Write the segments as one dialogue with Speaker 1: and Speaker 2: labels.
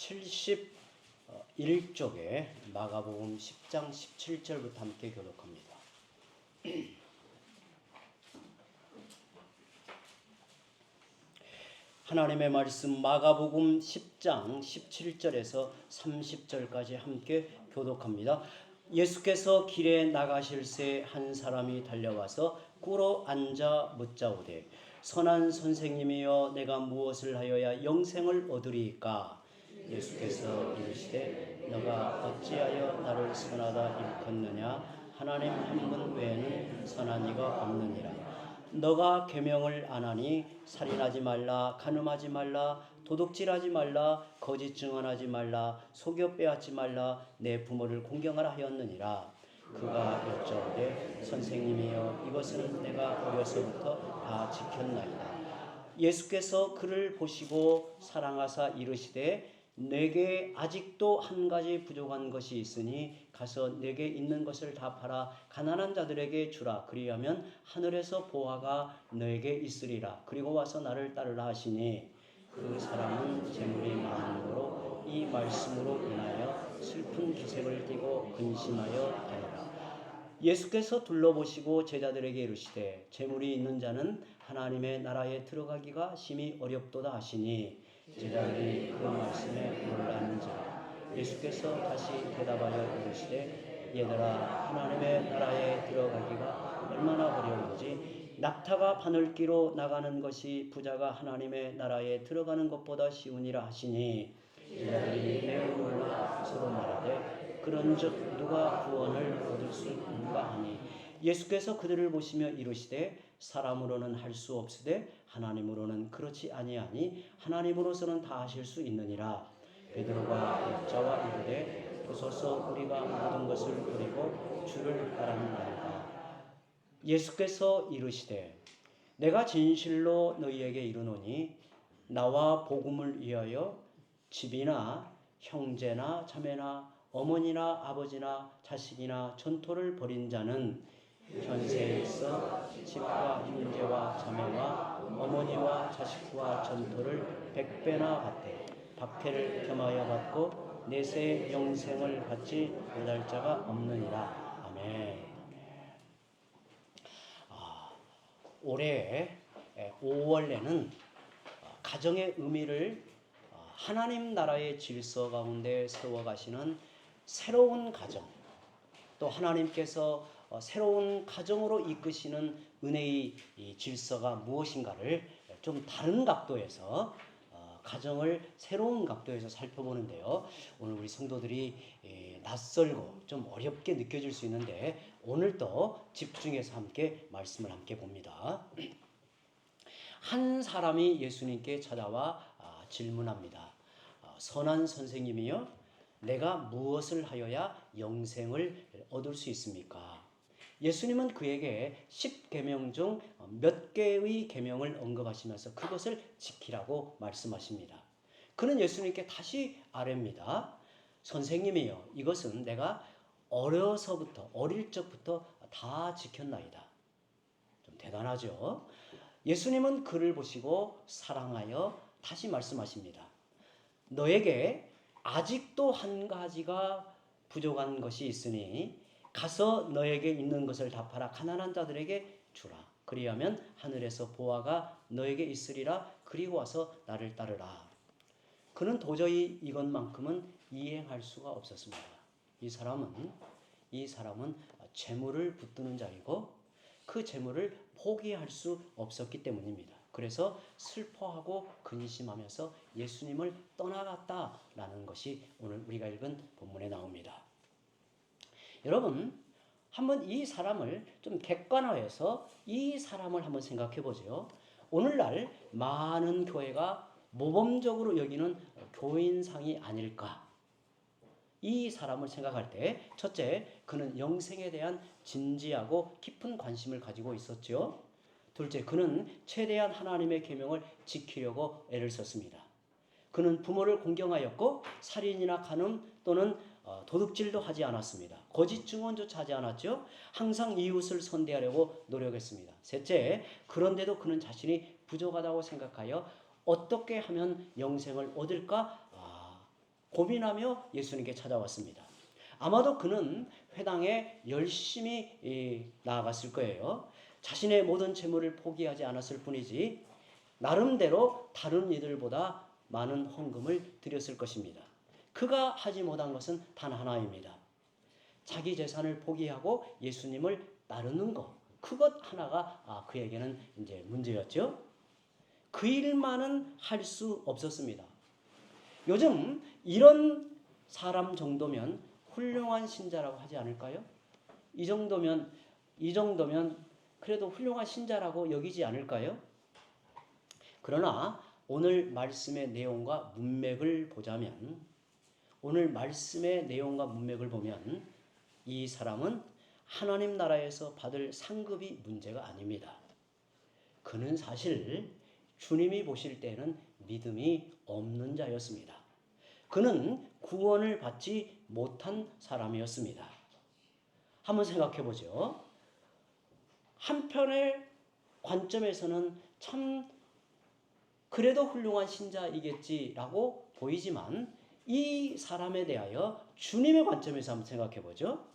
Speaker 1: 71쪽에 마가복음 10장 17절부터 함께 교독합니다. 하나님의 말씀 마가복음 10장 17절에서 30절까지 함께 교독합니다. 예수께서 길에 나가실새 한 사람이 달려와서 꿇어 앉아 묻자오되 선한 선생님이여 내가 무엇을 하여야 영생을 얻으리이까? 예수께서 이르시되 너가 어찌하여 나를 선하다 일컫느냐? 하나님 한 분 외에는 선한 이가 없느니라. 너가 계명을 안 하니 살인하지 말라, 간음하지 말라, 도둑질하지 말라, 거짓 증언하지 말라, 속여 빼앗지 말라, 내 부모를 공경하라 하였느니라. 그가 여짜오되 선생님이여 이것은 내가 어려서부터 다 지켰나이다. 예수께서 그를 보시고 사랑하사 이르시되 내게 아직도 한 가지 부족한 것이 있으니 가서 내게 있는 것을 다 팔아 가난한 자들에게 주라. 그리하면 하늘에서 보화가 너에게 있으리라. 그리고 와서 나를 따르라 하시니 그 사람은 재물이 많음으로 이 말씀으로 인하여 슬픈 기색을 띠고 근심하여 가니라. 예수께서 둘러보시고 제자들에게 이르시되 재물이 있는 자는 하나님의 나라에 들어가기가 심히 어렵도다 하시니 제자들이 그 말씀에 놀라는지라. 예수께서 다시 대답하여 이르시되 얘들아 하나님의 나라에 들어가기가 얼마나 어려운지 낙타가 바늘기로 나가는 것이 부자가 하나님의 나라에 들어가는 것보다 쉬우니라 하시니 제자들이 매우 놀라 서로 말하되 그런즉 누가 구원을 얻을 수 있는가 하니 예수께서 그들을 보시며 이르시되 사람으로는 할 수 없으되 하나님으로는 그렇지 아니하니 하나님으로서는 다 하실 수 있느니라. 베드로가 여자와 이르되 보소서 우리가 모든 것을 버리고 주를 따르나이다. 예수께서 이르시되 내가 진실로 너희에게 이르노니 나와 복음을 위하여 집이나 형제나 자매나 어머니나 아버지나 자식이나 전토를 벌인 자는 현세에 있어 집과 형제와 자매와 어머니와 자식과 전토를 100배나 받되 박해를 겸하여 받고 내세 영생을 받지 못할 자가 없느니라. 아멘. 올해 5월에는 가정의 의미를 하나님 나라의 질서 가운데 세워가시는 새로운 가정, 또 하나님께서 새로운 가정으로 이끄시는 은혜의 질서가 무엇인가를 좀 다른 각도에서 가정을 새로운 각도에서 살펴보는데요. 오늘 우리 성도들이 낯설고 좀 어렵게 느껴질 수 있는데 오늘도 집중해서 함께 말씀을 함께 봅니다. 한 사람이 예수님께 찾아와 질문합니다. 선한 선생님이여 내가 무엇을 하여야 영생을 얻을 수 있습니까? 예수님은 그에게 10계명 중 몇 개의 계명을 언급하시면서 그것을 지키라고 말씀하십니다. 그는 예수님께 다시 아뢰입니다. 선생님이여 이것은 내가 어릴 적부터 다 지켰나이다. 좀 대단하죠? 예수님은 그를 보시고 사랑하여 다시 말씀하십니다. 너에게 아직도 한 가지가 부족한 것이 있으니 가서 너에게 있는 것을 다 팔아 가난한 자들에게 주라. 그리하면 하늘에서 보화가 너에게 있으리라. 그리고 와서 나를 따르라. 그는 도저히 이것만큼은 이행할 수가 없었습니다. 이 사람은 재물을 붙드는 자이고 그 재물을 포기할 수 없었기 때문입니다. 그래서 슬퍼하고 근심하면서 예수님을 떠나갔다라는 것이 오늘 우리가 읽은 본문에 나옵니다. 여러분, 한번 이 사람을 좀 객관화해서 이 사람을 한번 생각해 보세요. 오늘날 많은 교회가 모범적으로 여기는 교인상이 아닐까? 이 사람을 생각할 때 첫째, 그는 영생에 대한 진지하고 깊은 관심을 가지고 있었죠. 둘째, 그는 최대한 하나님의 계명을 지키려고 애를 썼습니다. 그는 부모를 공경하였고 살인이나 간음 또는 도둑질도 하지 않았습니다. 거짓 증언조차 하지 않았죠. 항상 이웃을 선대하려고 노력했습니다. 셋째, 그런데도 그는 자신이 부족하다고 생각하여 어떻게 하면 영생을 얻을까 고민하며 예수님께 찾아왔습니다. 아마도 그는 회당에 열심히 나아갔을 거예요. 자신의 모든 재물을 포기하지 않았을 뿐이지 나름대로 다른 이들보다 많은 헌금을 드렸을 것입니다. 그가 하지 못한 것은 단 하나입니다. 자기 재산을 포기하고 예수님을 따르는 것. 그것 하나가 그에게는 이제 문제였죠. 그 일만은 할 수 없었습니다. 요즘 이런 사람 정도면 훌륭한 신자라고 하지 않을까요? 이 정도면 그래도 훌륭한 신자라고 여기지 않을까요? 그러나 오늘 말씀의 내용과 문맥을 보자면 이 사람은 하나님 나라에서 받을 상급이 문제가 아닙니다. 그는 사실 주님이 보실 때는 믿음이 없는 자였습니다. 그는 구원을 받지 못한 사람이었습니다. 한번 생각해 보죠. 한편의 관점에서는 참 그래도 훌륭한 신자이겠지라고 보이지만 이 사람에 대하여 주님의 관점에서 한번 생각해 보죠.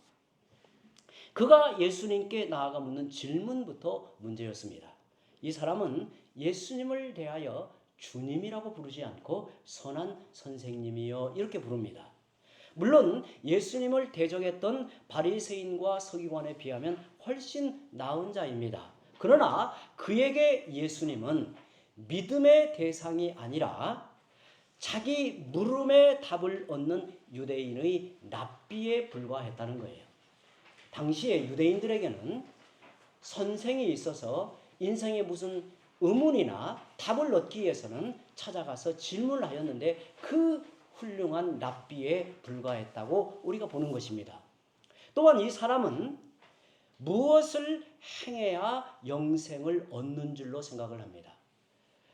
Speaker 1: 그가 예수님께 나아가 묻는 질문부터 문제였습니다. 이 사람은 예수님을 대하여 주님이라고 부르지 않고 선한 선생님이여 이렇게 부릅니다. 물론 예수님을 대적했던 바리새인과 서기관에 비하면 훨씬 나은 자입니다. 그러나 그에게 예수님은 믿음의 대상이 아니라 자기 물음에 답을 얻는 유대인의 랍비에 불과했다는 거예요. 당시에 유대인들에게는 선생이 있어서 인생에 무슨 의문이나 답을 얻기 위해서는 찾아가서 질문을 하였는데 그 훌륭한 랍비에 불과했다고 우리가 보는 것입니다. 또한 이 사람은 무엇을 행해야 영생을 얻는 줄로 생각을 합니다.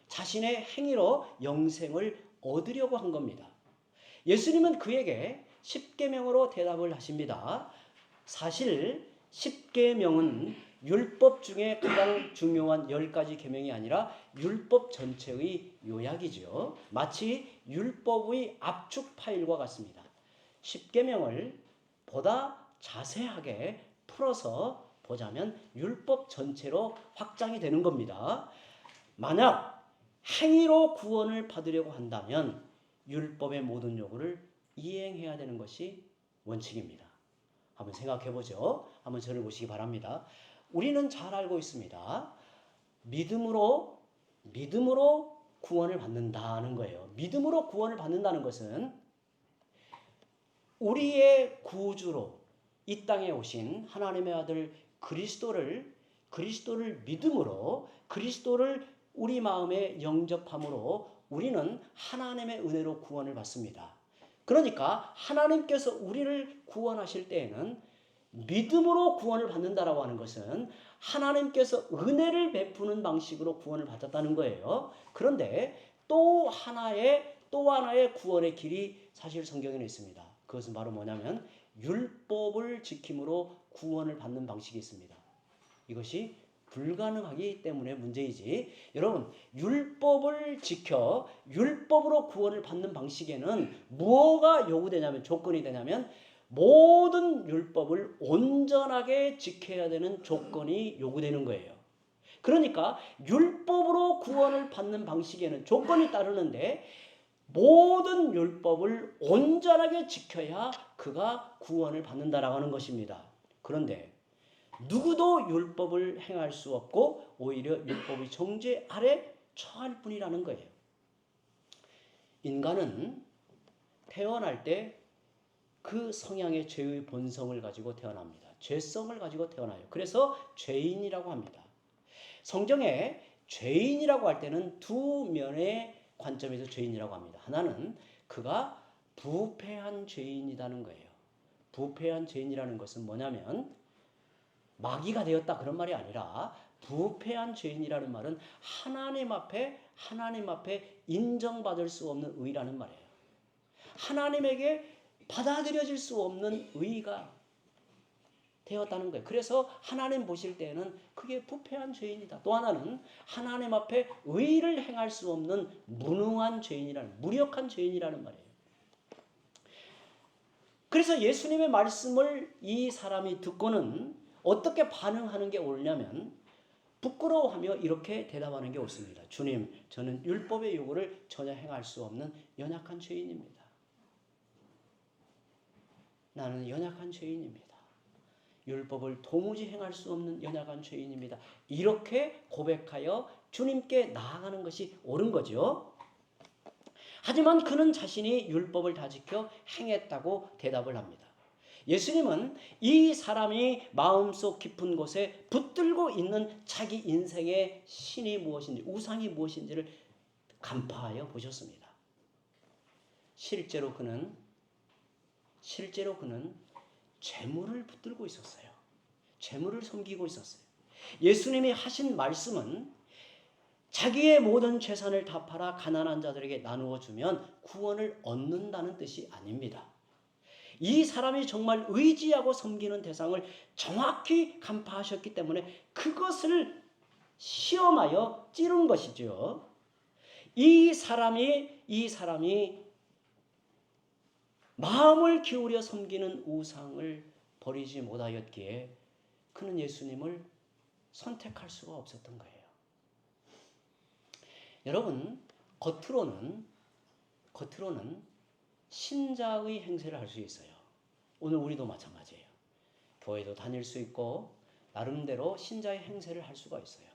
Speaker 1: 자신의 행위로 영생을 얻으려고 한 겁니다. 예수님은 그에게 십계명으로 대답을 하십니다. 사실 십계명은 율법 중에 가장 중요한 10가지 계명이 아니라 율법 전체의 요약이죠. 마치 율법의 압축 파일과 같습니다. 십계명을 보다 자세하게 풀어서 보자면 율법 전체로 확장이 되는 겁니다. 만약 행위로 구원을 받으려고 한다면 율법의 모든 요구를 이행해야 되는 것이 원칙입니다. 한번 생각해 보죠. 한번 저를 보시기 바랍니다. 우리는 잘 알고 있습니다. 믿음으로 구원을 받는다는 거예요. 믿음으로 구원을 받는다는 것은 우리의 구주로 이 땅에 오신 하나님의 아들 그리스도를 믿음으로 그리스도를 우리 마음에 영접함으로 우리는 하나님의 은혜로 구원을 받습니다. 그러니까 하나님께서 우리를 구원하실 때에는 믿음으로 구원을 받는다라고 하는 것은 하나님께서 은혜를 베푸는 방식으로 구원을 받았다는 거예요. 그런데 또 하나의 구원의 길이 사실 성경에는 있습니다. 그것은 바로 뭐냐면 율법을 지킴으로 구원을 받는 방식이 있습니다. 이것이 불가능하기 때문에 문제이지. 여러분, 율법을 지켜 율법으로 구원을 받는 방식에는 무엇가 요구되냐면 조건이 되냐면 모든 율법을 온전하게 지켜야 되는 조건이 요구되는 거예요. 그러니까 율법으로 구원을 받는 방식에는 조건이 따르는데 모든 율법을 온전하게 지켜야 그가 구원을 받는다라고 하는 것입니다. 그런데 누구도 율법을 행할 수 없고 오히려 율법의 정죄 아래 처할 뿐이라는 거예요. 인간은 태어날 때 그 성향의 죄의 본성을 가지고 태어납니다. 죄성을 가지고 태어나요. 그래서 죄인이라고 합니다. 성경에 죄인이라고 할 때는 두 면의 관점에서 죄인이라고 합니다. 하나는 그가 부패한 죄인이라는 거예요. 부패한 죄인이라는 것은 뭐냐면 마귀가 되었다 그런 말이 아니라 부패한 죄인이라는 말은 하나님 앞에 인정받을 수 없는 의라는 말이에요. 하나님에게 받아들여질 수 없는 의가 되었다는 거예요. 그래서 하나님 보실 때는 그게 부패한 죄인이다. 또 하나는 하나님 앞에 의를 행할 수 없는 무능한 죄인이라는 무력한 죄인이라는 말이에요. 그래서 예수님의 말씀을 이 사람이 듣고는 어떻게 반응하는 게 옳냐면 부끄러워하며 이렇게 대답하는 게 옳습니다. 주님, 저는 율법의 요구를 전혀 행할 수 없는 연약한 죄인입니다. 나는 연약한 죄인입니다. 율법을 도무지 행할 수 없는 연약한 죄인입니다. 이렇게 고백하여 주님께 나아가는 것이 옳은 거죠. 하지만 그는 자신이 율법을 다 지켜 행했다고 대답을 합니다. 예수님은 이 사람이 마음속 깊은 곳에 붙들고 있는 자기 인생의 신이 무엇인지, 우상이 무엇인지를 간파하여 보셨습니다. 실제로 그는 재물을 붙들고 있었어요. 재물을 섬기고 있었어요. 예수님이 하신 말씀은 자기의 모든 재산을 다 팔아 가난한 자들에게 나누어 주면 구원을 얻는다는 뜻이 아닙니다. 이 사람이 정말 의지하고 섬기는 대상을 정확히 간파하셨기 때문에 그것을 시험하여 찌른 것이죠. 이 사람이 마음을 기울여 섬기는 우상을 버리지 못하였기에 그는 예수님을 선택할 수가 없었던 거예요. 여러분, 겉으로는 신자의 행세를 할 수 있어요. 오늘 우리도 마찬가지예요. 교회도 다닐 수 있고 나름대로 신자의 행세를 할 수가 있어요.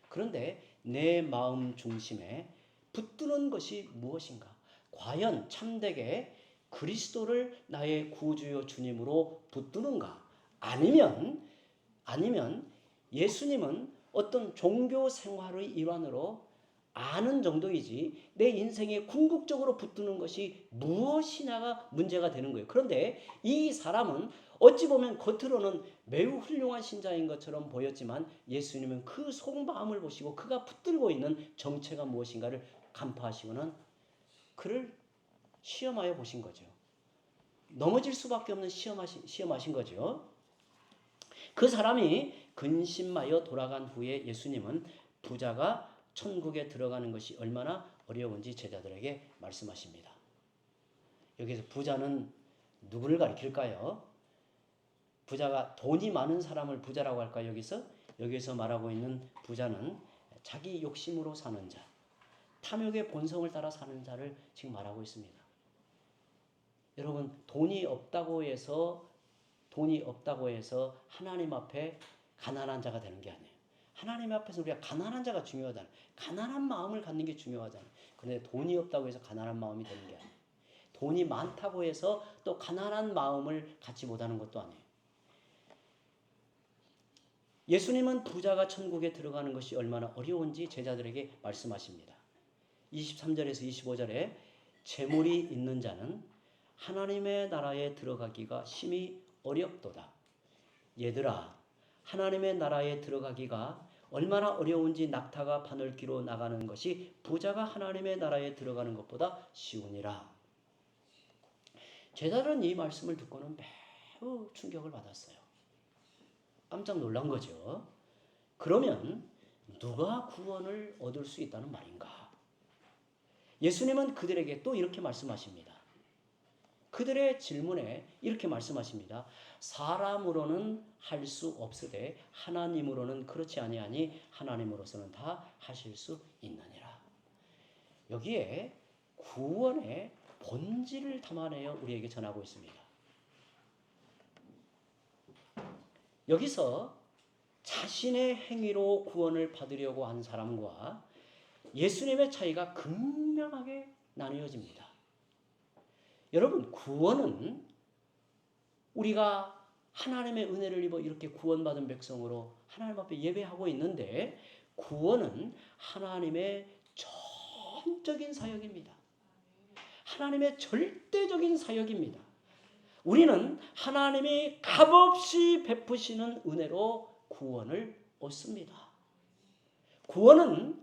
Speaker 1: 그런데 내 마음 중심에 붙드는 것이 무엇인가? 과연 참되게 그리스도를 나의 구주요 주님으로 붙드는가? 아니면 예수님은 어떤 종교 생활의 일환으로 아는 정도이지 내 인생에 궁극적으로 붙드는 것이 무엇이냐가 문제가 되는 거예요. 그런데 이 사람은 어찌 보면 겉으로는 매우 훌륭한 신자인 것처럼 보였지만 예수님은 그 속마음을 보시고 그가 붙들고 있는 정체가 무엇인가를 간파하시고는 그를 시험하여 보신 거죠. 넘어질 수밖에 없는 시험하신 거죠. 그 사람이 근심하여 돌아간 후에 예수님은 부자가 천국에 들어가는 것이 얼마나 어려운지 제자들에게 말씀하십니다. 여기서 부자는 누구를 가리킬까요? 부자가 돈이 많은 사람을 부자라고 할까요? 여기서 말하고 있는 부자는 자기 욕심으로 사는 자, 탐욕의 본성을 따라 사는 자를 지금 말하고 있습니다. 여러분, 돈이 없다고 해서 하나님 앞에 가난한 자가 되는 게 아니에요. 하나님 앞에서 우리가 가난한 자가 중요하잖아요. 가난한 마음을 갖는 게 중요하잖아요. 그런데 돈이 없다고 해서 가난한 마음이 되는 게 아니에요. 돈이 많다고 해서 또 가난한 마음을 갖지 못하는 것도 아니에요. 예수님은 부자가 천국에 들어가는 것이 얼마나 어려운지 제자들에게 말씀하십니다. 23절에서 25절에 재물이 있는 자는 하나님의 나라에 들어가기가 심히 어렵도다. 얘들아, 하나님의 나라에 들어가기가 얼마나 어려운지 낙타가 바늘기로 나가는 것이 부자가 하나님의 나라에 들어가는 것보다 쉬우니라. 제자들은 이 말씀을 듣고는 매우 충격을 받았어요. 깜짝 놀란 거죠. 그러면 누가 구원을 얻을 수 있다는 말인가? 예수님은 그들에게 또 이렇게 말씀하십니다. 그들의 질문에 이렇게 말씀하십니다. 사람으로는 할 수 없으되 하나님으로는 그렇지 아니하니 하나님으로서는 다 하실 수 있느니라. 여기에 구원의 본질을 담아내어 우리에게 전하고 있습니다. 여기서 자신의 행위로 구원을 받으려고 한 사람과 예수님의 차이가 극명하게 나뉘어집니다. 여러분, 구원은 우리가 하나님의 은혜를 입어 이렇게 구원받은 백성으로 하나님 앞에 예배하고 있는데 구원은 하나님의 전적인 사역입니다. 하나님의 절대적인 사역입니다. 우리는 하나님이 값없이 베푸시는 은혜로 구원을 얻습니다. 구원은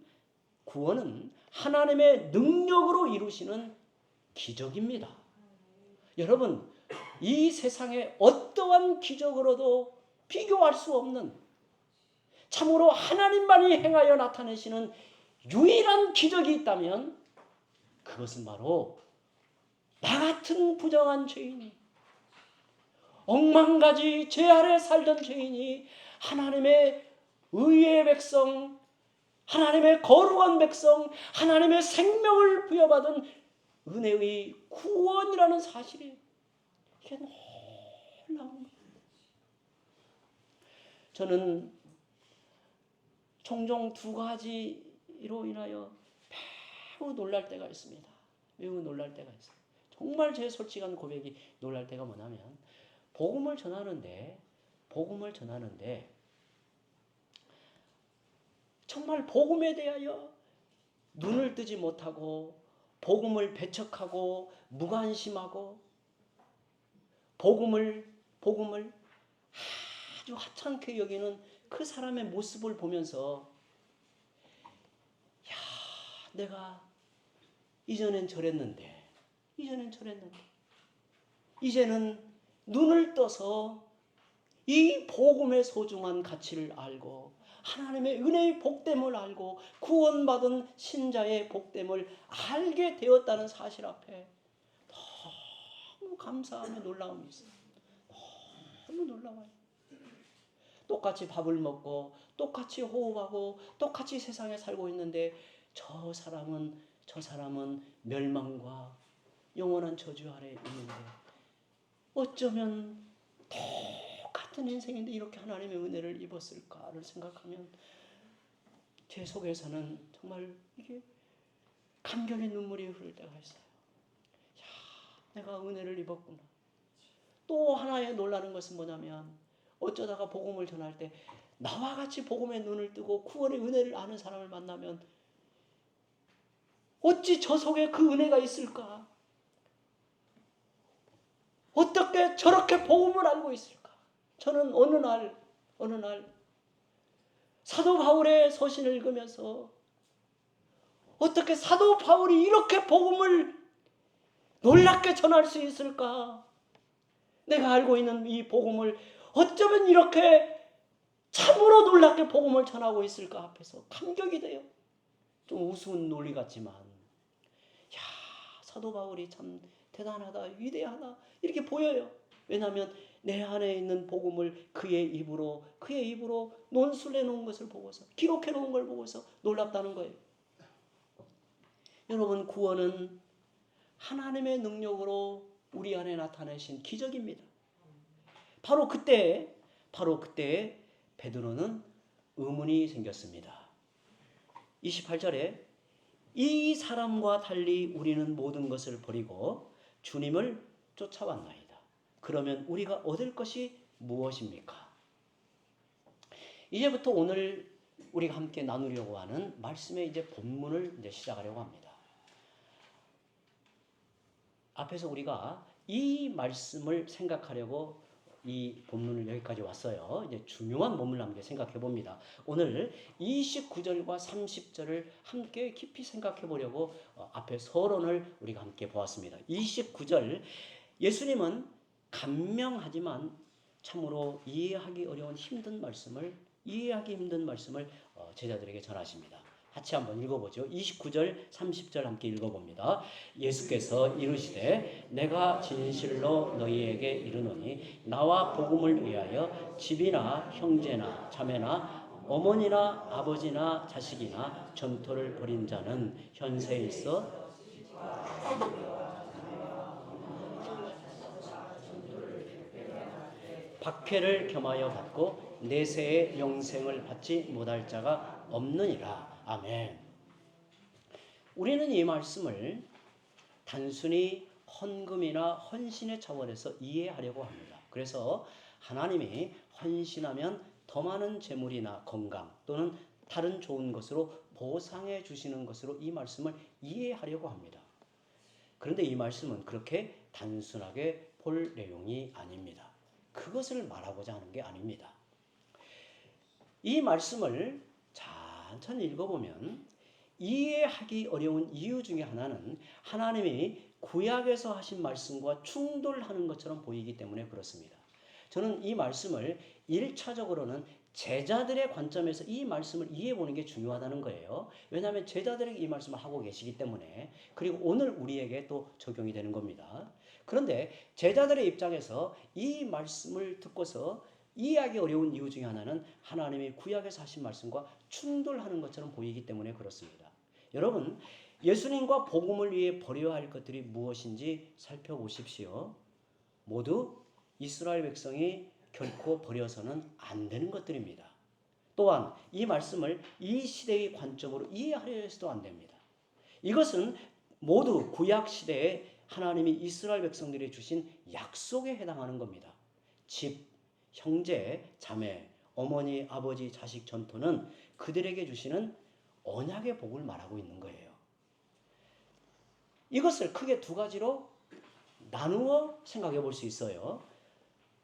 Speaker 1: 하나님의 능력으로 이루시는 기적입니다. 여러분, 이 세상에 어떠한 기적으로도 비교할 수 없는 참으로 하나님만이 행하여 나타내시는 유일한 기적이 있다면 그것은 바로 나 같은 부정한 죄인이 억만가지 죄 아래 살던 죄인이 하나님의 의의 백성, 하나님의 거룩한 백성, 하나님의 생명을 부여받은 은혜의 구원이라는 사실이 이게 놀라운 거예요. 저는 종종 두 가지로 인하여 매우 놀랄 때가 있습니다. 매우 놀랄 때가 있어요. 정말 제 솔직한 고백이 놀랄 때가 뭐냐면 복음을 전하는데 정말 복음에 대하여 눈을 뜨지 못하고 복음을 배척하고 무관심하고 복음을 아주 하찮게 여기는 그 사람의 모습을 보면서 야, 내가 이전엔 저랬는데 이제는 눈을 떠서 이 복음의 소중한 가치를 알고 하나님의 은혜의 복됨을 알고 구원받은 신자의 복됨을 알게 되었다는 사실 앞에 너무 감사하며 놀라움이 있어요. 너무 놀라워요. 똑같이 밥을 먹고 똑같이 호흡하고 똑같이 세상에 살고 있는데 저 사람은 멸망과 영원한 저주 아래 있는데 어쩌면 똑같은 인생인데 이렇게 하나님의 은혜를 입었을까를 생각하면 제 속에서는 정말 이게 감격의 눈물이 흐를 때가 있어요. 야, 내가 은혜를 입었구나. 또 하나의 놀라는 것은 뭐냐면 어쩌다가 복음을 전할 때 나와 같이 복음의 눈을 뜨고 구원의 은혜를 아는 사람을 만나면 어찌 저 속에 그 은혜가 있을까? 어떻게 저렇게 복음을 알고 있을까? 저는 어느 날 사도 바울의 서신을 읽으면서 어떻게 사도 바울이 이렇게 복음을 놀랍게 전할 수 있을까? 내가 알고 있는 이 복음을 어쩌면 이렇게 참으로 놀랍게 복음을 전하고 있을까 앞에서 감격이 돼요. 좀 우스운 논리 같지만 야, 사도 바울이 참 대단하다, 위대하다 이렇게 보여요. 왜냐하면 내 안에 있는 복음을 그의 입으로 논술해 놓은 것을 보고서 기록해 놓은 걸 보고서 놀랍다는 거예요. 여러분, 구원은 하나님의 능력으로 우리 안에 나타내신 기적입니다. 바로 그때 베드로는 의문이 생겼습니다. 28절에 이 사람과 달리 우리는 모든 것을 버리고 주님을 쫓아왔나이다. 그러면 우리가 얻을 것이 무엇입니까? 이제부터 오늘 우리가 함께 나누려고 하는 말씀의 이제 본문을 이제 시작하려고 합니다. 앞에서 우리가 이 말씀을 생각하려고 이 본문을 여기까지 왔어요. 이제 중요한 본문을 함께 생각해 봅니다. 오늘 29절과 30절을 함께 깊이 생각해 보려고 앞에 서론을 우리가 함께 보았습니다. 29절, 예수님은 간명하지만 참으로 이해하기 어려운 이해하기 힘든 말씀을 제자들에게 전하십니다. 같이 한번 읽어보죠. 29절 30절 함께 읽어봅니다. 예수께서 이르시되 내가 진실로 너희에게 이르노니 나와 복음을 위하여 집이나 형제나 자매나 어머니나 아버지나 자식이나 전토를 벌인 자는 현세에 있어 박해를 겸하여 받고 내세의 영생을 받지 못할 자가 없느니라. 아멘. 우리는 이 말씀을 단순히 헌금이나 헌신의 차원에서 이해하려고 합니다. 그래서 하나님이 헌신하면 더 많은 재물이나 건강 또는 다른 좋은 것으로 보상해 주시는 것으로 이 말씀을 이해하려고 합니다. 그런데 이 말씀은 그렇게 단순하게 볼 내용이 아닙니다. 그것을 말하고자 하는 게 아닙니다. 이 말씀을 천천히 읽어보면 이해하기 어려운 이유 중에 하나는 하나님이 구약에서 하신 말씀과 충돌하는 것처럼 보이기 때문에 그렇습니다. 저는 이 말씀을 1차적으로는 제자들의 관점에서 이 말씀을 이해해보는 게 중요하다는 거예요. 왜냐하면 제자들에게 이 말씀을 하고 계시기 때문에, 그리고 오늘 우리에게 또 적용이 되는 겁니다. 그런데 제자들의 입장에서 이 말씀을 듣고서 이해하기 어려운 이유 중에 하나는 하나님이 구약에서 하신 말씀과 충돌하는 것처럼 보이기 때문에 그렇습니다. 여러분, 예수님과 복음을 위해 버려야 할 것들이 무엇인지 살펴보십시오. 모두 이스라엘 백성이 결코 버려서는 안 되는 것들입니다. 또한 이 말씀을 이 시대의 관점으로 이해하려 해서도 안 됩니다. 이것은 모두 구약 시대에 하나님이 이스라엘 백성들에게 주신 약속에 해당하는 겁니다. 집, 형제, 자매, 어머니, 아버지, 자식 전토는 그들에게 주시는 언약의 복을 말하고 있는 거예요. 이것을 크게 두 가지로 나누어 생각해 볼 수 있어요.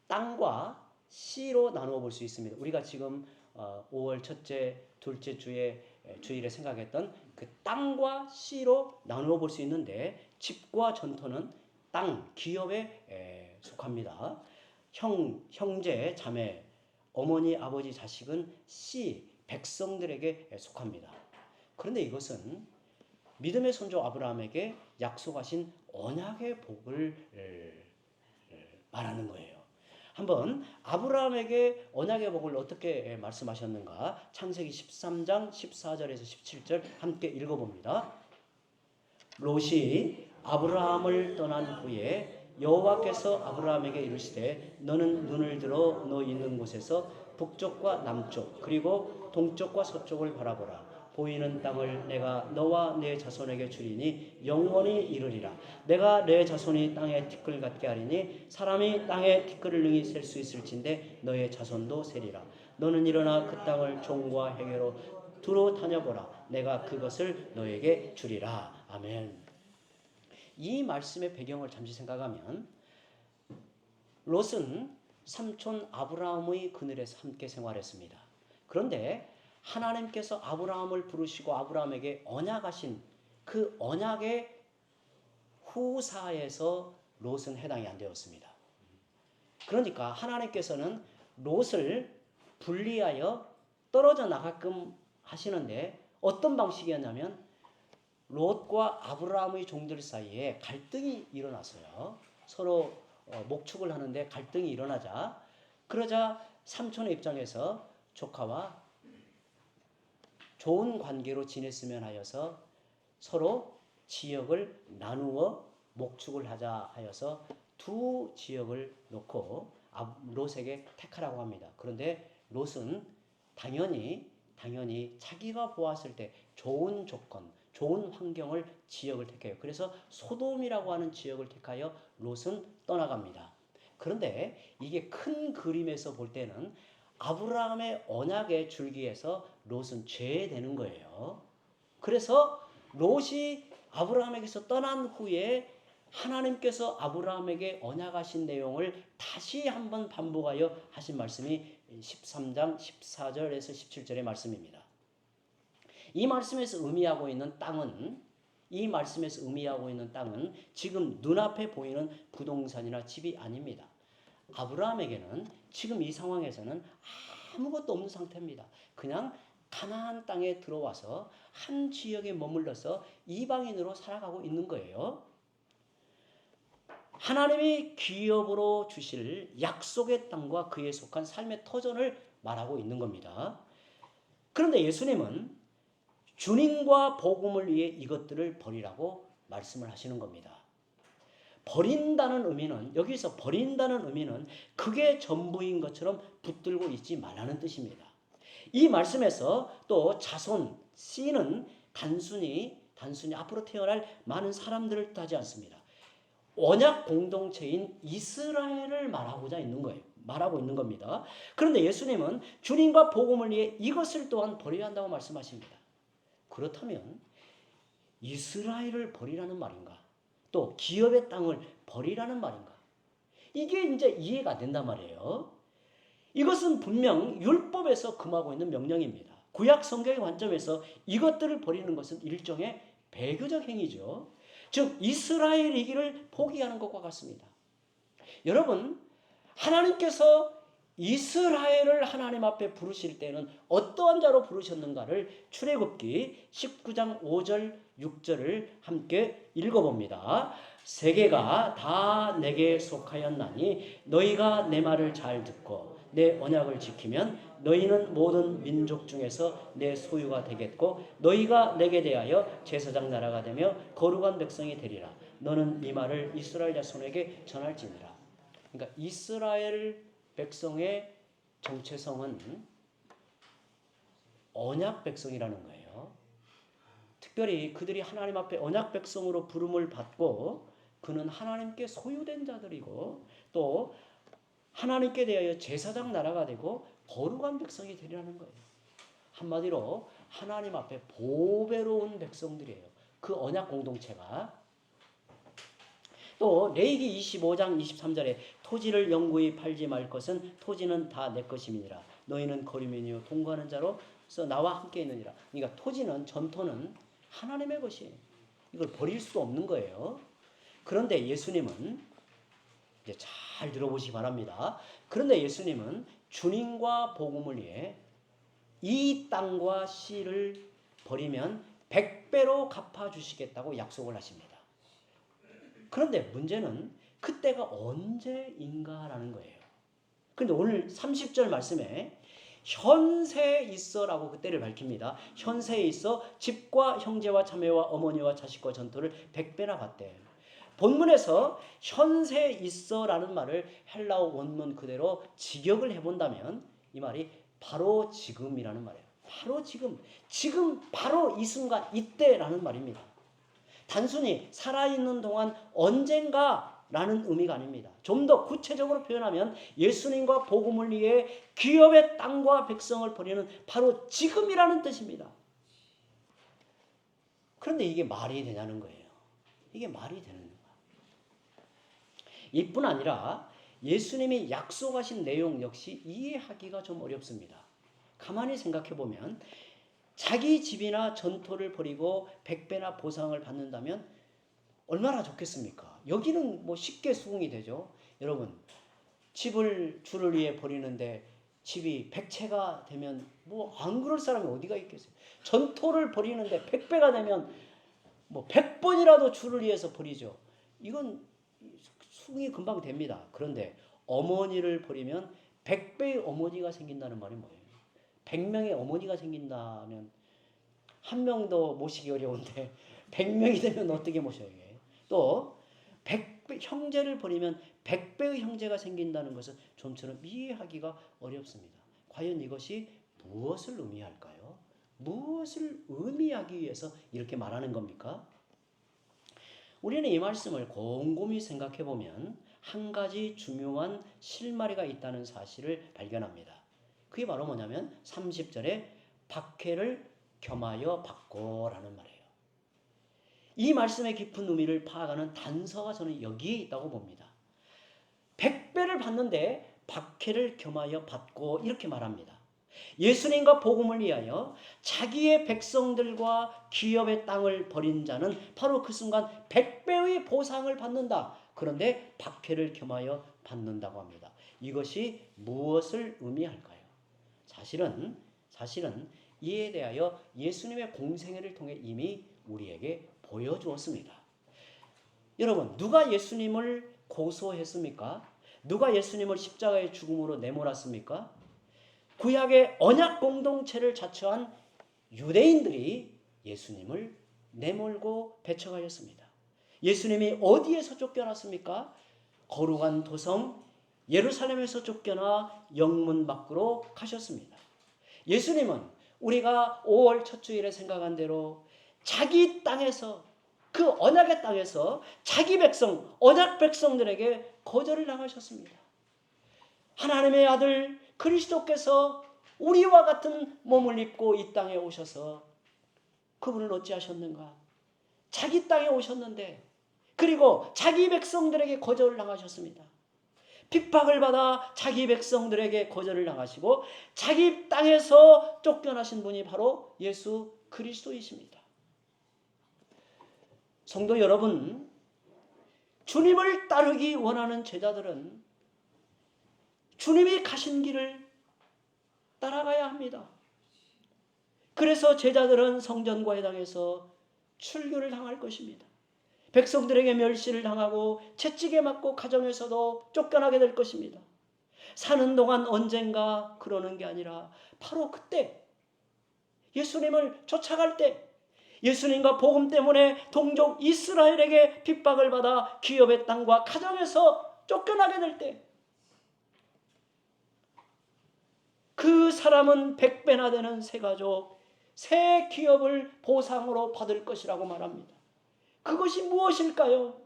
Speaker 1: 땅과 씨로 나누어 볼 수 있습니다. 우리가 지금 5월 첫째, 둘째 주일에 생각했던 그 땅과 씨로 나누어 볼 수 있는데, 집과 전토는 땅, 기업에 속합니다. 형제, 자매, 어머니, 아버지, 자식은 씨, 백성들에게 속합니다. 그런데 이것은 믿음의 손주 아브라함에게 약속하신 언약의 복을 말하는 거예요. 한번 아브라함에게 언약의 복을 어떻게 말씀하셨는가? 창세기 13장 14절에서 17절 함께 읽어봅니다. 롯이 아브라함을 떠난 후에 여호와께서 아브라함에게 이르시되 너는 눈을 들어 너 있는 곳에서 북쪽과 남쪽 그리고 동쪽과 서쪽을 바라보라. 보이는 땅을 내가 너와 내 자손에게 주리니 영원히 이르리라. 내가 내 자손이 땅에 티끌 같게 하리니 사람이 땅에 티끌을 능히 셀 수 있을진데 너의 자손도 세리라. 너는 일어나 그 땅을 종과 행위로 두루 다녀보라. 내가 그것을 너에게 주리라. 아멘. 이 말씀의 배경을 잠시 생각하면 롯은 삼촌 아브라함의 그늘에서 함께 생활했습니다. 그런데 하나님께서 아브라함을 부르시고 아브라함에게 언약하신 그 언약의 후사에서 롯은 해당이 안 되었습니다. 그러니까 하나님께서는 롯을 분리하여 떨어져 나가끔 하시는데 어떤 방식이었냐면 롯과 아브라함의 종들 사이에 갈등이 일어났어요. 서로 목축을 하는데 갈등이 일어나자 그러자 삼촌의 입장에서 조카와 좋은 관계로 지냈으면 하여서 서로 지역을 나누어 목축을 하자 하여서 두 지역을 놓고 롯에게 택하라고 합니다. 그런데 롯은 당연히 자기가 보았을 때 좋은 조건, 좋은 환경을 지역을 택해요. 그래서 소돔이라고 하는 지역을 택하여 롯은 떠나갑니다. 그런데 이게 큰 그림에서 볼 때는 아브라함의 언약의 줄기에서 롯은 죄되는 거예요. 그래서 롯이 아브라함에게서 떠난 후에 하나님께서 아브라함에게 언약하신 내용을 다시 한번 반복하여 하신 말씀이 13장 14절에서 17절의 말씀입니다. 이 말씀에서 의미하고 있는 땅은 지금 눈앞에 보이는 부동산이나 집이 아닙니다. 아브라함에게는 지금 이 상황에서는 아무것도 없는 상태입니다. 그냥 가나안 땅에 들어와서 한 지역에 머물러서 이방인으로 살아가고 있는 거예요. 하나님이 기업으로 주실 약속의 땅과 그에 속한 삶의 터전을 말하고 있는 겁니다. 그런데 예수님은 주님과 복음을 위해 이것들을 버리라고 말씀을 하시는 겁니다. 여기서 버린다는 의미는 그게 전부인 것처럼 붙들고 있지 말라는 뜻입니다. 이 말씀에서 또 자손, 씨는 단순히 앞으로 태어날 많은 사람들을 뜻하지 않습니다. 언약 공동체인 이스라엘을 말하고 있는 겁니다. 그런데 예수님은 주님과 복음을 위해 이것을 또한 버려야 한다고 말씀하십니다. 그렇다면 이스라엘을 버리라는 말인가? 또 기업의 땅을 버리라는 말인가? 이게 이제 이해가 안 된단 말이에요. 이것은 분명 율법에서 금하고 있는 명령입니다. 구약 성경의 관점에서 이것들을 버리는 것은 일종의 배교적 행위죠. 즉 이스라엘이기를 포기하는 것과 같습니다. 여러분, 하나님께서 이스라엘을 하나님 앞에 부르실 때는 어떠한 자로 부르셨는가를 출애굽기 19장 5절 6절을 함께 읽어봅니다. 세계가 다 내게 속하였나니 너희가 내 말을 잘 듣고 내 언약을 지키면 너희는 모든 민족 중에서 내 소유가 되겠고 너희가 내게 대하여 제사장 나라가 되며 거룩한 백성이 되리라. 너는 이 말을 이스라엘 자손에게 전할지니라. 그러니까 이스라엘 백성의 정체성은 언약 백성이라는 거예요. 특별히 그들이 하나님 앞에 언약 백성으로 부름을 받고 그는 하나님께 소유된 자들이고 또 하나님께 대하여 제사장 나라가 되고 거룩한 백성이 되리라는 거예요. 한마디로 하나님 앞에 보배로운 백성들이에요. 그 언약 공동체가. 또 레위기 25장 23절에 토지를 영구히 팔지 말 것은 토지는 다 내 것임이니라. 너희는 거류민이요 동거하는 자로서 나와 함께 있느니라. 그러니까 토지는 전토는 하나님의 것이에요. 이걸 버릴 수 없는 거예요. 그런데 예수님은 이제 잘 들어보시기 바랍니다. 그런데 예수님은 주님과 복음을 위해 이 땅과 씨를 버리면 100배로 갚아주시겠다고 약속을 하십니다. 그런데 문제는 그때가 언제인가라는 거예요. 그런데 오늘 30절 말씀에 현세에 있어라고 그때를 밝힙니다. 현세에 있어 집과 형제와 자매와 어머니와 자식과 전토를 100배나 받대. 본문에서 현세에 있어라는 말을 헬라어 원문 그대로 직역을 해본다면 이 말이 바로 지금이라는 말이에요. 바로 지금, 지금 바로 이 순간 이때라는 말입니다. 단순히 살아있는 동안 언젠가라는 의미가 아닙니다. 좀 더 구체적으로 표현하면 예수님과 복음을 위해 기업의 땅과 백성을 버리는 바로 지금이라는 뜻입니다. 그런데 이게 말이 되냐는 거예요. 이게 말이 되는 거예요. 이뿐 아니라 예수님이 약속하신 내용 역시 이해하기가 좀 어렵습니다. 가만히 생각해 보면 자기 집이나 전토를 벌이고 100배나 보상을 받는다면 얼마나 좋겠습니까? 여기는 뭐 쉽게 수긍이 되죠. 여러분, 집을 주를 위해 버리는데 집이 100채가 되면 뭐 안 그럴 사람이 어디가 있겠어요? 전토를 벌이는데 100배가 되면 뭐 100번이라도 주를 위해서 버리죠. 이건 수긍이 금방 됩니다. 그런데 어머니를 버리면 100배의 어머니가 생긴다는 말이 뭐예요? 100명의 어머니가 생긴다면 한 명도 모시기 어려운데 100명이 되면 어떻게 모셔야 해요? 또 100배, 형제를 버리면 100배의 형제가 생긴다는 것은 좀처럼 이해하기가 어렵습니다. 과연 이것이 무엇을 의미할까요? 무엇을 의미하기 위해서 이렇게 말하는 겁니까? 우리는 이 말씀을 곰곰이 생각해 보면 한 가지 중요한 실마리가 있다는 사실을 발견합니다. 그게 바로 뭐냐면 30절에 박해를 겸하여 받고라는 말이에요. 이 말씀의 깊은 의미를 파악하는 단서가 저는 여기에 있다고 봅니다. 100배를 받는데 박해를 겸하여 받고 이렇게 말합니다. 예수님과 복음을 위하여 자기의 백성들과 기업의 땅을 버린 자는 바로 그 순간 100배의 보상을 받는다. 그런데 박해를 겸하여 받는다고 합니다. 이것이 무엇을 의미할까요? 사실은 이에 대하여 예수님의 공생애를 통해 이미 우리에게 보여주었습니다. 여러분, 누가 예수님을 고소했습니까? 누가 예수님을 십자가의 죽음으로 내몰았습니까? 구약의 언약 공동체를 자처한 유대인들이 예수님을 내몰고 배척하였습니다. 예수님이 어디에서 쫓겨났습니까? 거룩한 도성 예루살렘에서 쫓겨나 영문 밖으로 가셨습니다. 예수님은 우리가 5월 첫 주일에 생각한 대로 자기 땅에서 그 언약의 땅에서 자기 백성, 언약 백성들에게 거절을 당하셨습니다. 하나님의 아들 그리스도께서 우리와 같은 몸을 입고 이 땅에 오셔서 그분을 어찌하셨는가? 자기 땅에 오셨는데 그리고 자기 백성들에게 거절을 당하셨습니다. 핍박을 받아 자기 백성들에게 거절을 당하시고 자기 땅에서 쫓겨나신 분이 바로 예수 그리스도이십니다. 성도 여러분, 주님을 따르기 원하는 제자들은 주님이 가신 길을 따라가야 합니다. 그래서 제자들은 성전과 회당에서 출교를 당할 것입니다. 백성들에게 멸시를 당하고 채찍에 맞고 가정에서도 쫓겨나게 될 것입니다. 사는 동안 언젠가 그러는 게 아니라 바로 그때 예수님을 쫓아갈 때, 예수님과 복음 때문에 동족 이스라엘에게 핍박을 받아 기업의 땅과 가정에서 쫓겨나게 될 때, 그 사람은 100배나 되는 새 가족, 새 기업을 보상으로 받을 것이라고 말합니다. 그것이 무엇일까요?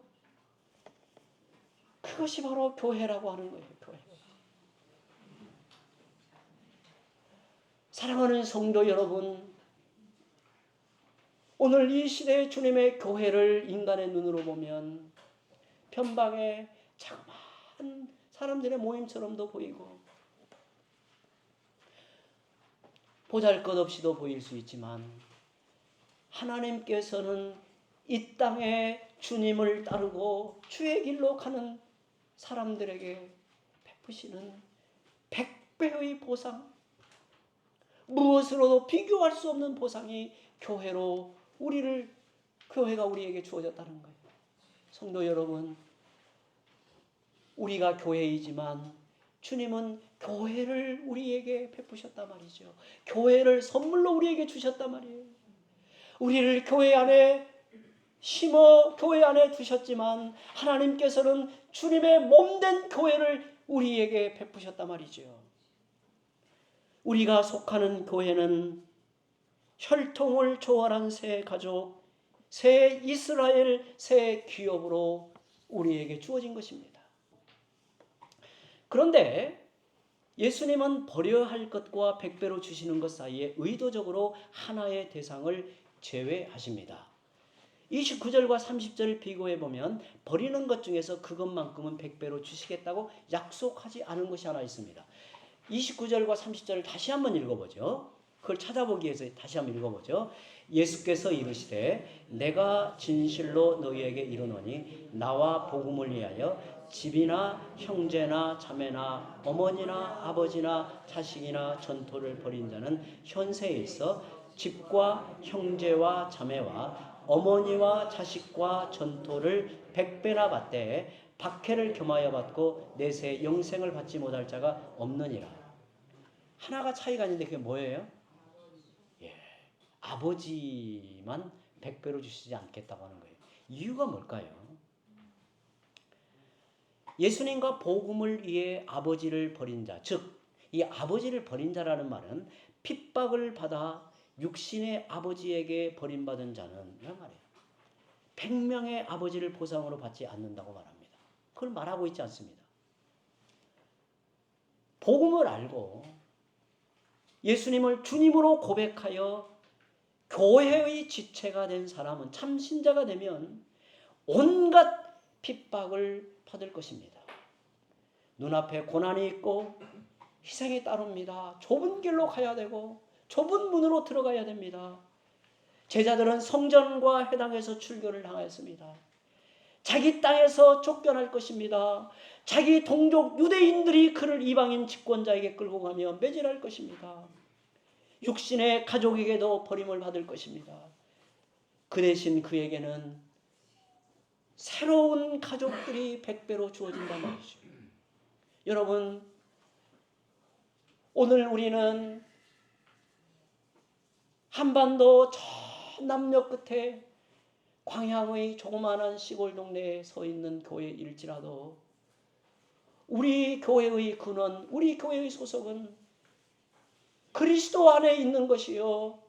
Speaker 1: 그것이 바로 교회라고 하는 거예요. 교회. 사랑하는 성도 여러분, 오늘 이 시대의 주님의 교회를 인간의 눈으로 보면 편방에 자그마한 사람들의 모임처럼도 보이고 보잘것없이도 보일 수 있지만, 하나님께서는 이 땅에 주님을 따르고 주의 길로 가는 사람들에게 베푸시는 100배의 보상, 무엇으로도 비교할 수 없는 보상이 교회가 우리에게 주어졌다는 거예요. 성도 여러분, 우리가 교회이지만 주님은 교회를 우리에게 베푸셨단 말이죠. 교회를 선물로 우리에게 주셨단 말이에요. 우리를 교회 안에 심어 교회 안에 두셨지만 하나님께서는 주님의 몸된 교회를 우리에게 베푸셨단 말이죠. 우리가 속하는 교회는 혈통을 초월한 새 가족, 새 이스라엘, 새 기업으로 우리에게 주어진 것입니다. 그런데 예수님은 버려야 할 것과 100배로 주시는 것 사이에 의도적으로 하나의 대상을 제외하십니다. 29절과 30절을 비교해 보면 버리는 것 중에서 그것만큼은 100배로 주시겠다고 약속하지 않은 것이 하나 있습니다. 29절과 30절을 다시 한번 읽어보죠. 그걸 찾아보기 위해서 다시 한번 읽어보죠. 예수께서 이르시되 내가 진실로 너희에게 이르노니 나와 복음을 위하여 집이나 형제나 자매나 어머니나 아버지나 자식이나 전토를 벌인 자는 현세에 있어 집과 형제와 자매와 어머니와 자식과 전토를 100배나 받되 박해를 겸하여 받고 내세 영생을 받지 못할 자가 없느니라. 하나가 차이가 있는데 그게 뭐예요? 아버지만 100배로 주시지 않겠다고 하는 거예요. 이유가 뭘까요? 예수님과 복음을 위해 아버지를 버린 자, 즉 이 아버지를 버린 자라는 말은 핍박을 받아 육신의 아버지에게 버림받은 자는 이란 말이에요. 100명의 아버지를 보상으로 받지 않는다고 말합니다. 그걸 말하고 있지 않습니다. 복음을 알고 예수님을 주님으로 고백하여 교회의 지체가 된 사람은, 참 신자가 되면 온갖 핍박을 받을 것입니다. 눈앞에 고난이 있고 희생이 따릅니다. 좁은 길로 가야 되고 좁은 문으로 들어가야 됩니다. 제자들은 성전과 회당에서 출교를 당하였습니다. 자기 땅에서 쫓겨날 것입니다. 자기 동족 유대인들이 그를 이방인 집권자에게 끌고 가며 매질할 것입니다. 육신의 가족에게도 버림을 받을 것입니다. 그 대신 그에게는 새로운 가족들이 100배로 주어진단 말이죠. 여러분, 오늘 우리는 한반도 저 남녘 끝에 광양의 조그마한 시골 동네에 서 있는 교회일지라도 우리 교회의 근원, 우리 교회의 소속은 그리스도 안에 있는 것이요,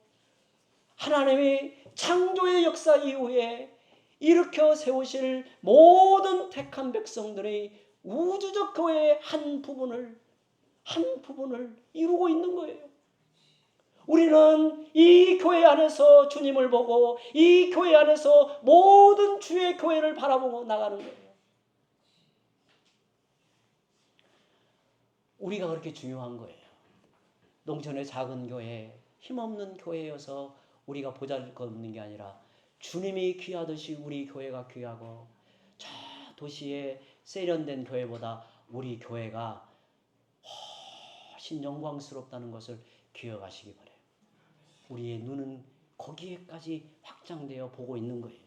Speaker 1: 하나님의 창조의 역사 이후에 일으켜 세우실 모든 택한 백성들의 우주적 교회의 한 부분을 이루고 있는 거예요. 우리는 이 교회 안에서 주님을 보고 이 교회 안에서 모든 주의 교회를 바라보고 나가는 거예요. 우리가 그렇게 중요한 거예요. 농촌의 작은 교회, 힘없는 교회여서 우리가 보잘것없는 게 아니라 주님이 귀하듯이 우리 교회가 귀하고 저 도시의 세련된 교회보다 우리 교회가 훨씬 영광스럽다는 것을 기억하시기 바라요. 우리의 눈은 거기에까지 확장되어 보고 있는 거예요.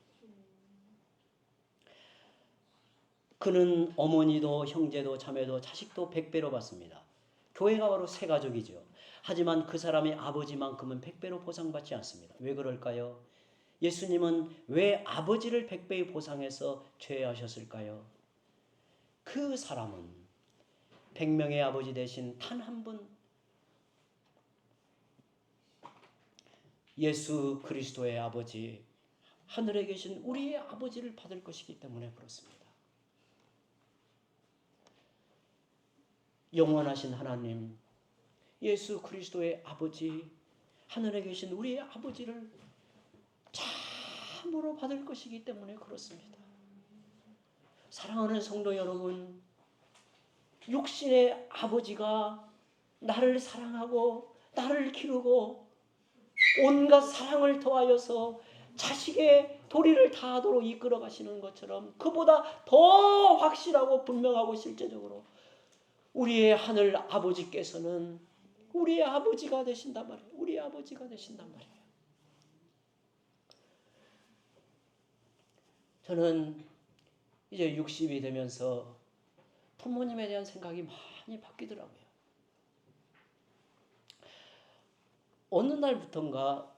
Speaker 1: 그는 어머니도 형제도 자매도 자식도 100배로 받습니다. 교회가 바로 새 가족이죠. 하지만 그 사람의 아버지만큼은 100배로 보상받지 않습니다. 왜 그럴까요? 예수님은 왜 아버지를 100배의 보상해서 죄하셨을까요? 그 사람은 100명의 아버지 대신 단 한 분, 예수 그리스도의 아버지, 하늘에 계신 우리의 아버지를 받을 것이기 때문에 그렇습니다. 영원하신 하나님, 예수 그리스도의 아버지, 하늘에 계신 우리의 아버지를 참으로 받을 것이기 때문에 그렇습니다. 사랑하는 성도 여러분, 육신의 아버지가 나를 사랑하고 나를 기르고 온갖 사랑을 더하여서 자식의 도리를 다하도록 이끌어 가시는 것처럼 그보다 더 확실하고 분명하고 실제적으로 우리의 하늘 아버지께서는 우리의 아버지가 되신단 말이에요. 우리의 아버지가 되신단 말이에요. 저는 이제 60이 되면서 부모님에 대한 생각이 많이 바뀌더라고요. 어느 날부턴가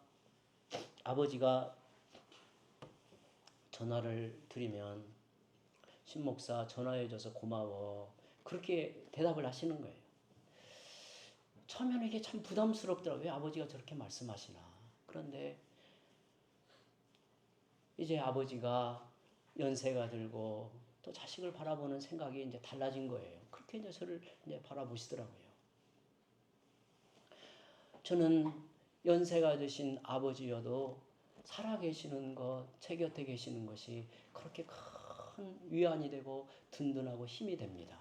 Speaker 1: 아버지가 전화를 드리면 신목사 전화해줘서 고마워 그렇게 대답을 하시는 거예요. 처음에는 이게 참 부담스럽더라고요. 왜 아버지가 저렇게 말씀하시나. 그런데 이제 아버지가 연세가 들고 또 자식을 바라보는 생각이 이제 달라진 거예요. 그렇게 이제 저를 이제 바라보시더라고요. 저는 연세가 드신 아버지여도 살아계시는 것, 제 곁에 계시는 것이 그렇게 큰 위안이 되고 든든하고 힘이 됩니다.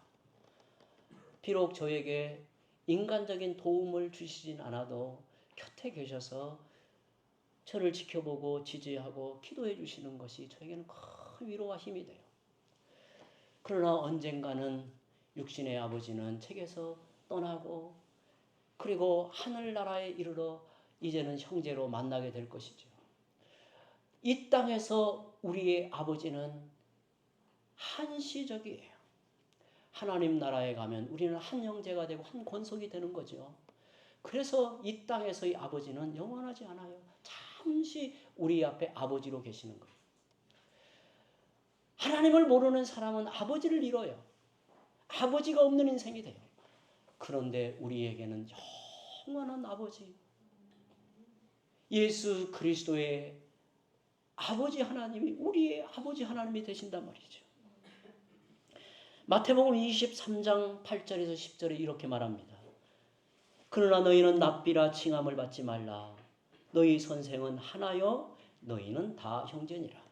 Speaker 1: 비록 저에게 인간적인 도움을 주시진 않아도 곁에 계셔서 저를 지켜보고 지지하고 기도해 주시는 것이 저에게는 큰 위로와 힘이 돼요. 그러나 언젠가는 육신의 아버지는 책에서 떠나고 그리고 하늘나라에 이르러 이제는 형제로 만나게 될 것이죠. 이 땅에서 우리의 아버지는 한시적이에요. 하나님 나라에 가면 우리는 한 형제가 되고 한 권속이 되는 거죠. 그래서 이 땅에서의 아버지는 영원하지 않아요. 잠시 우리 앞에 아버지로 계시는 거예요. 하나님을 모르는 사람은 아버지를 잃어요. 아버지가 없는 인생이 돼요. 그런데 우리에게는 영원한 아버지, 예수 그리스도의 아버지 하나님이 우리의 아버지 하나님이 되신단 말이죠. 마태복음 23장 8절에서 10절에 이렇게 말합니다. 그러나 너희는 납비라 칭함을 받지 말라. 너희 선생은 하나요 너희는 다 형제니라.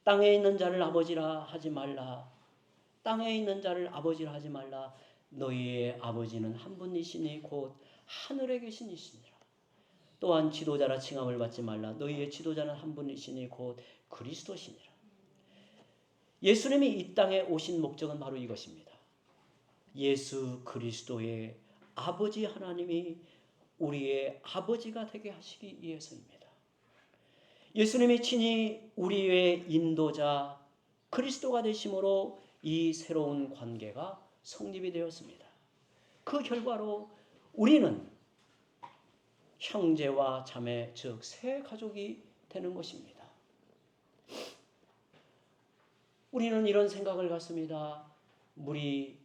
Speaker 1: 땅에 있는 자를 아버지라 하지 말라. 땅에 있는 자를 아버지라 하지 말라. 너희의 아버지는 한 분이시니 곧 하늘에 계신 이시니라. 또한 지도자라 칭함을 받지 말라. 너희의 지도자는 한 분이시니 곧 그리스도시니라. 예수님이 이 땅에 오신 목적은 바로 이것입니다. 예수 그리스도의 아버지 하나님이 우리의 아버지가 되게 하시기 위해서입니다. 예수님이 친히 우리의 인도자 그리스도가 되심으로 이 새로운 관계가 성립이 되었습니다. 그 결과로 우리는 형제와 자매, 즉 새 가족이 되는 것입니다. 우리는 이런 생각을 갖습니다. 물이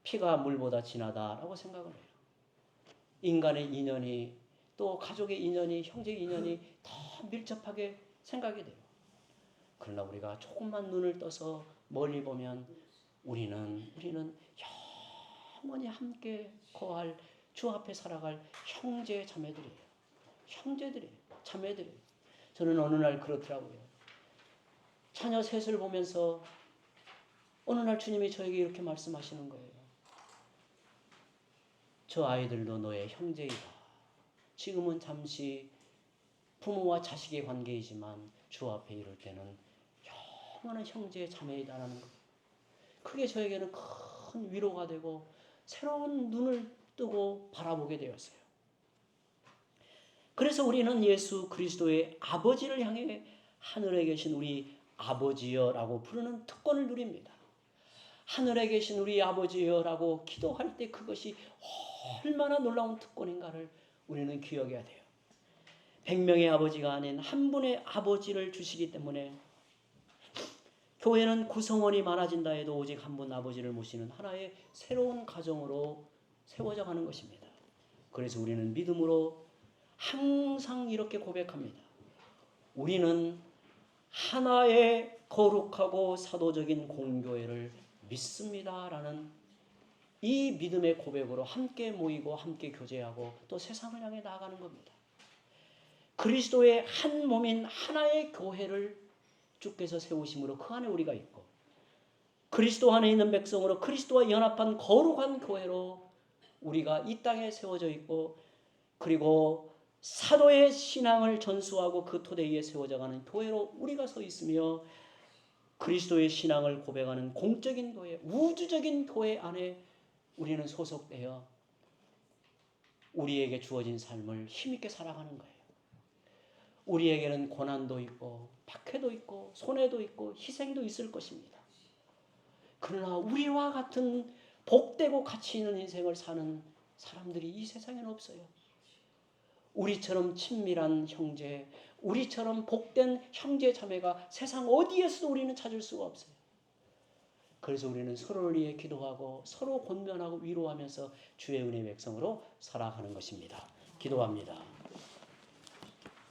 Speaker 1: 피가 물보다 진하다라고 생각을 해요. 인간의 인연이 또 가족의 인연이 형제의 인연이 더 밀접하게 생각이 돼요. 그러나 우리가 조금만 눈을 떠서 멀리 보면 우리는 영원히 함께 거할 주 앞에 살아갈 형제 자매들이에요. 형제들이에요. 자매들이에요. 저는 어느 날 그렇더라고요. 자녀 셋을 보면서 어느 날 주님이 저에게 이렇게 말씀하시는 거예요. 저 아이들도 너의 형제이다. 지금은 잠시 부모와 자식의 관계이지만 주 앞에 이를 때는 영원한 형제 자매이다라는 것. 그게 저에게는 큰 위로가 되고 새로운 눈을 뜨고 바라보게 되었어요. 그래서 우리는 예수 그리스도의 아버지를 향해 하늘에 계신 우리 아버지여라고 부르는 특권을 누립니다. 하늘에 계신 우리 아버지여라고 기도할 때 그것이 얼마나 놀라운 특권인가를 우리는 기억해야 돼요. 100명의 아버지가 아닌 한 분의 아버지를 주시기 때문에 교회는 구성원이 많아진다 해도 오직 한 분 아버지를 모시는 하나의 새로운 가정으로 세워져 가는 것입니다. 그래서 우리는 믿음으로 항상 이렇게 고백합니다. 우리는 하나의 거룩하고 사도적인 공교회를 믿습니다라는 이 믿음의 고백으로 함께 모이고 함께 교제하고 또 세상을 향해 나아가는 겁니다. 그리스도의 한 몸인 하나의 교회를 주께서 세우심으로 그 안에 우리가 있고 그리스도 안에 있는 백성으로 그리스도와 연합한 거룩한 교회로 우리가 이 땅에 세워져 있고 그리고 사도의 신앙을 전수하고 그 토대 위에 세워져가는 교회로 우리가 서 있으며 그리스도의 신앙을 고백하는 공적인 교회, 우주적인 교회 안에 우리는 소속되어 우리에게 주어진 삶을 힘있게 살아가는 거예요. 우리에게는 고난도 있고 박해도 있고 손해도 있고 희생도 있을 것입니다. 그러나 우리와 같은 복되고 가치 있는 인생을 사는 사람들이 이 세상에는 없어요. 우리처럼 친밀한 형제, 우리처럼 복된 형제 자매가 세상 어디에서도 우리는 찾을 수가 없어요. 그래서 우리는 서로를 위해 기도하고 서로 권면하고 위로하면서 주의 은혜의 백성으로 살아가는 것입니다. 기도합니다.